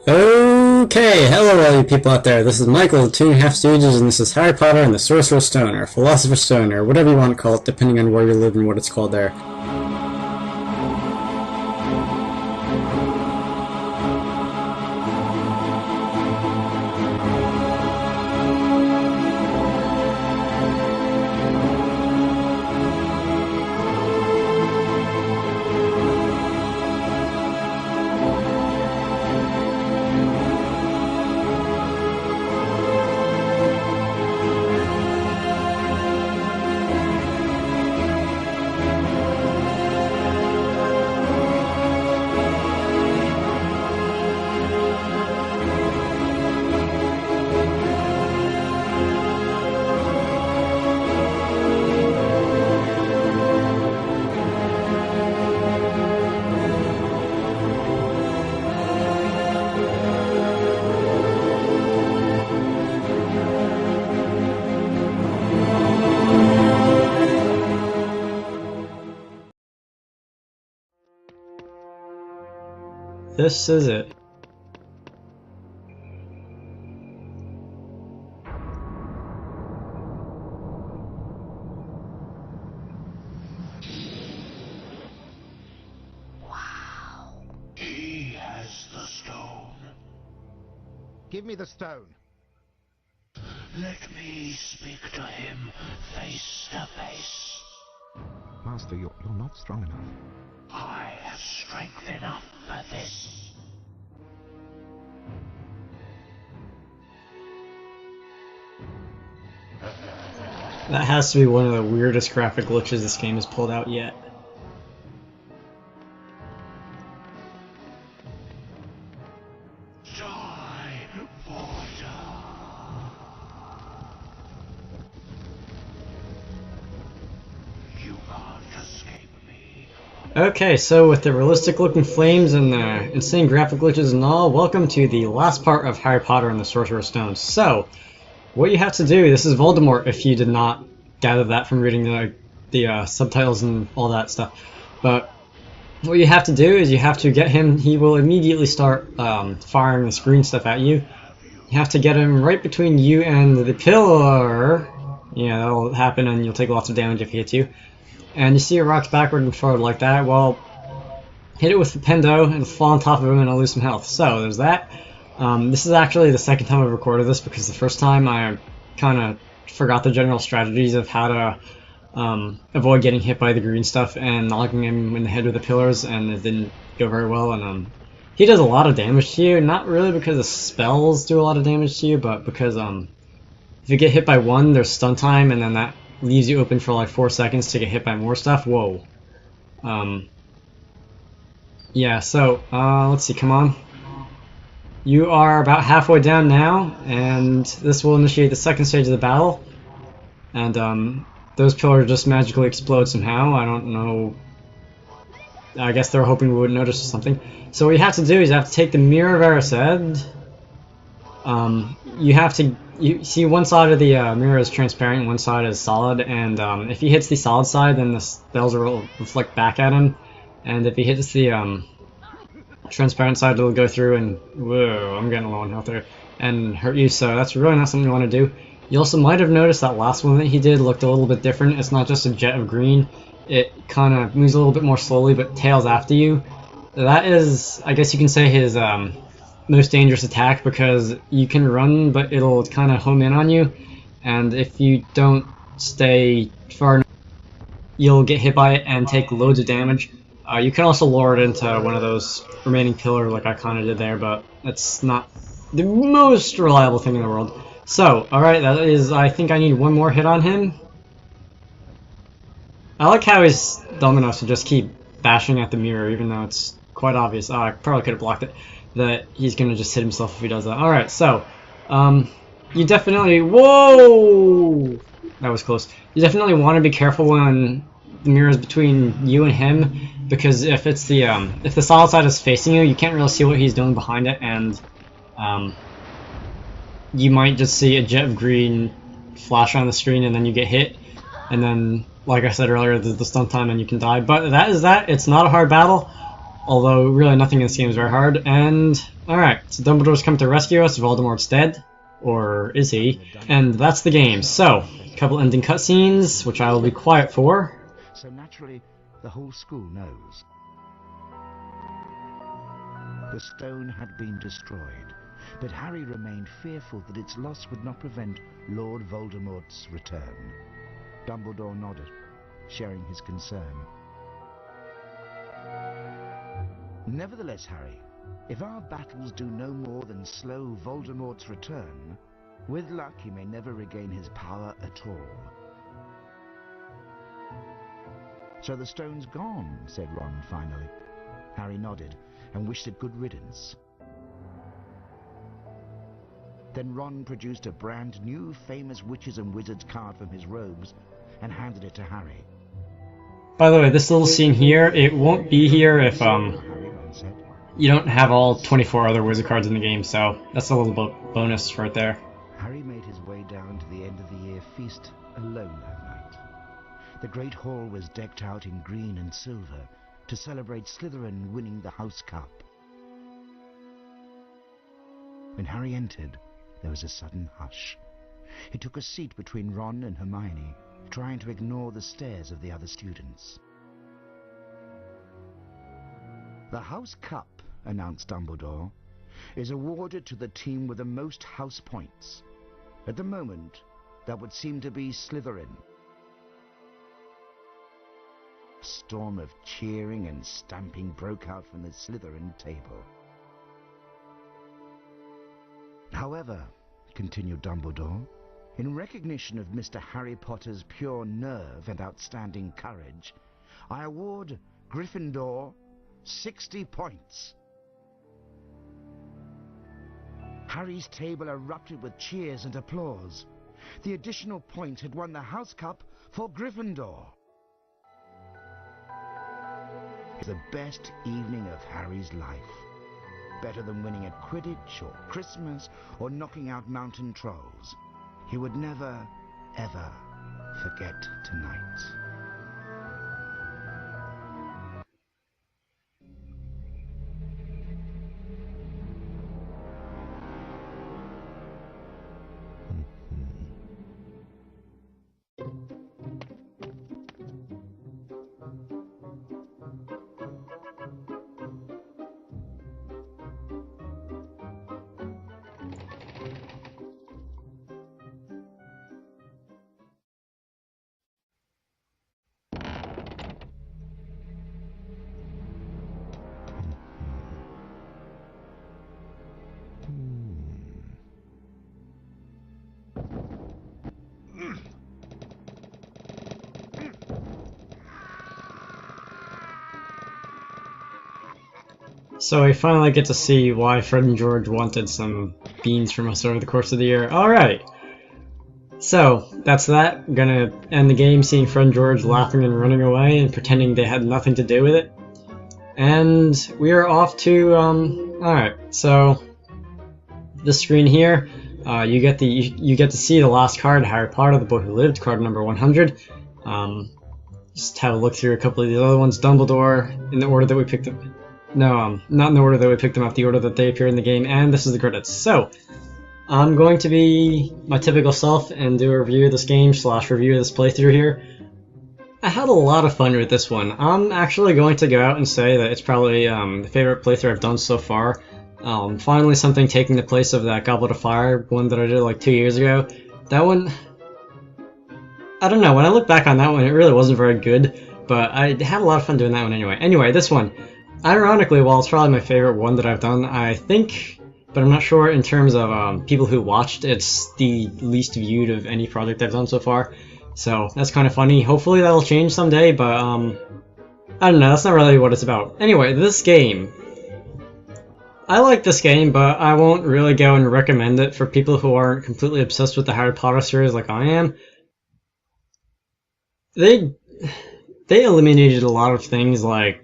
Okay, hello all you people out there. This is Michael, the 2.5 Stooges, and this is Harry Potter and the Sorcerer's Stone, or Philosopher's Stone, or whatever you want to call it, depending on where you live and what it's called there. This is it. Wow. He has the stone. Give me the stone. Let me speak to him face to face. Master, you're not strong enough. I have strength enough for this. That has to be one of the weirdest graphic glitches this game has pulled out yet. Die, Voldemort. You can't escape me. Okay, so with the realistic looking flames and the insane graphic glitches and all, welcome to the last part of Harry Potter and the Sorcerer's Stone. So, what you have to do, this is Voldemort if you did not gather that from reading the subtitles and all that stuff. But what you have to do is you have to get him, he will immediately start firing this green stuff at you. You have to get him right between you and the pillar. Yeah, that'll happen and you'll take lots of damage if he hits you. And you see it rocks backward and forward like that, well, hit it with the Pendo and fall on top of him and it'll lose some health. So there's that. This is actually the second time I've recorded this because the first time I kind of forgot the general strategies of how to avoid getting hit by the green stuff and knocking him in the head with the pillars, and it didn't go very well. And he does a lot of damage to you, not really because the spells do a lot of damage to you, but because if you get hit by one, there's stun time, and then that leaves you open for like 4 seconds to get hit by more stuff. Whoa. Yeah, so let's see, come on. You are about halfway down now, and this will initiate the second stage of the battle. And those pillars just magically explode somehow. I don't know. I guess they're hoping we wouldn't notice or something. So what you have to do is you have to take the Mirror of Erised. You see one side of the mirror is transparent, one side is solid, and if he hits the solid side, then the spells will reflect back at him. And if he hits the transparent side, it'll go through and whoa, I'm getting low on health there and hurt you. So that's really not something you want to do. You also might have noticed that last one that he did looked a little bit different. It's not just a jet of green. It kind of moves a little bit more slowly, but tails after you. That is, I guess you can say, his most dangerous attack, because you can run, but it'll kind of home in on you. And if you don't stay far enough, you'll get hit by it and take loads of damage. You can also lure it into one of those remaining pillars like I kind of did there, but that's not the most reliable thing in the world. So, alright, that is, I think I need one more hit on him. I like how he's dumb enough to just keep bashing at the mirror, even though it's quite obvious. Oh, I probably could have blocked it. That he's going to just hit himself if he does that. Alright, so, you definitely, whoa! That was close. You definitely want to be careful when the mirror is between you and him, because if it's the if the solid side is facing you, you can't really see what he's doing behind it, and you might just see a jet of green flash on the screen, and then you get hit, and then, like I said earlier, there's the stun time and you can die. But that is that. It's not a hard battle. Although really nothing in this game is very hard. And alright, so Dumbledore's come to rescue us. Voldemort's dead. Or is he? And that's the game. So, a couple ending cutscenes, which I will be quiet for. So naturally, the whole school knows. The stone had been destroyed, but Harry remained fearful that its loss would not prevent Lord Voldemort's return. Dumbledore nodded, sharing his concern. Nevertheless, Harry, if our battles do no more than slow Voldemort's return, with luck he may never regain his power at all. So the stone's gone, said Ron finally. Harry nodded and wished it good riddance. Then Ron produced a brand new famous witches and wizards card from his robes and handed it to Harry. By the way, this little scene here, it won't be here if Harry, Ron said. you don't have all 24 other wizard cards in the game, so that's a little bonus right there. Harry made his way down to the end of the year feast alone that night. The great hall was decked out in green and silver to celebrate Slytherin winning the House Cup. When Harry entered, there was a sudden hush. He took a seat between Ron and Hermione, trying to ignore the stares of the other students. The House Cup, announced Dumbledore, is awarded to the team with the most house points. At the moment, that would seem to be Slytherin. A storm of cheering and stamping broke out from the Slytherin table. However, continued Dumbledore, in recognition of Mr. Harry Potter's pure nerve and outstanding courage, I award Gryffindor 60 points. Harry's table erupted with cheers and applause. The additional point had won the House Cup for Gryffindor. It was the best evening of Harry's life. Better than winning at Quidditch or Christmas or knocking out mountain trolls. He would never, ever forget tonight. So we finally get to see why Fred and George wanted some beans from us over the course of the year. Alright! So, that's that. I'm gonna end the game seeing Fred and George laughing and running away and pretending they had nothing to do with it. And we are off to, alright, so this screen here, you get to see the last card, Harry Potter, the Boy Who Lived, card number 100. Just have a look through a couple of the other ones. Dumbledore, in the order that we picked them. No, not in the order that we picked them up, the order that they appear in the game, and this is the credits. So, I'm going to be my typical self and do a review of this game / review of this playthrough here. I had a lot of fun with this one. I'm actually going to go out and say that it's probably the favorite playthrough I've done so far. Finally something taking the place of that Goblet of Fire one that I did like 2 years ago. That one, I don't know, when I look back on that one it really wasn't very good, but I had a lot of fun doing that one anyway. Anyway, this one, ironically, while it's probably my favorite one that I've done, I think, but I'm not sure in terms of people who watched, it's the least viewed of any project I've done so far. So that's kind of funny. Hopefully that'll change someday, but I don't know, that's not really what it's about. Anyway, this game. I like this game, but I won't really go and recommend it for people who aren't completely obsessed with the Harry Potter series like I am. They eliminated a lot of things like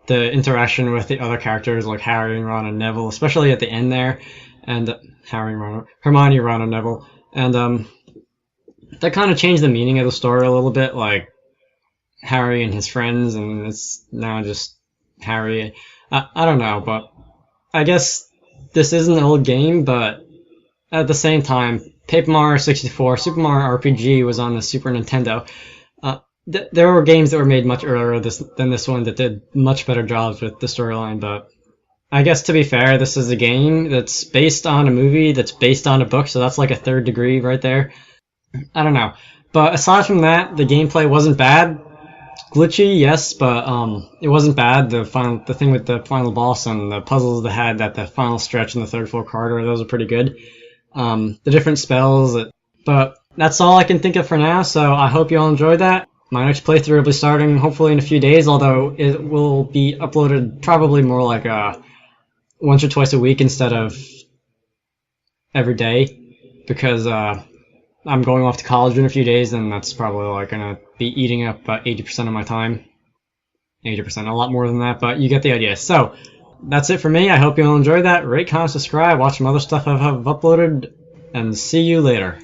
the interaction with the other characters like Harry and Ron and Neville, especially at the end there, and Hermione, Ron, and Neville, and that kind of changed the meaning of the story a little bit, like Harry and his friends, and it's now just Harry. I don't know, but I guess this is an old game, but at the same time, Paper Mario 64, Super Mario RPG was on the Super Nintendo. There were games that were made much earlier than this one that did much better jobs with the storyline, but I guess to be fair, this is a game that's based on a movie that's based on a book, so that's like a third degree right there. I don't know. But aside from that, the gameplay wasn't bad. Glitchy, yes, but it wasn't bad. The thing with the final boss and the puzzles they had at the final stretch in the third floor corridor, those are pretty good. The different spells, but that's all I can think of for now. So I hope you all enjoyed that. My next playthrough will be starting hopefully in a few days, although it will be uploaded probably more like once or twice a week instead of every day, because I'm going off to college in a few days, and that's probably like gonna be eating up about 80% of my time. 80%, a lot more than that, but you get the idea. So that's it for me. I hope you all enjoyed that. Rate, comment, subscribe, watch some other stuff I've uploaded, and see you later.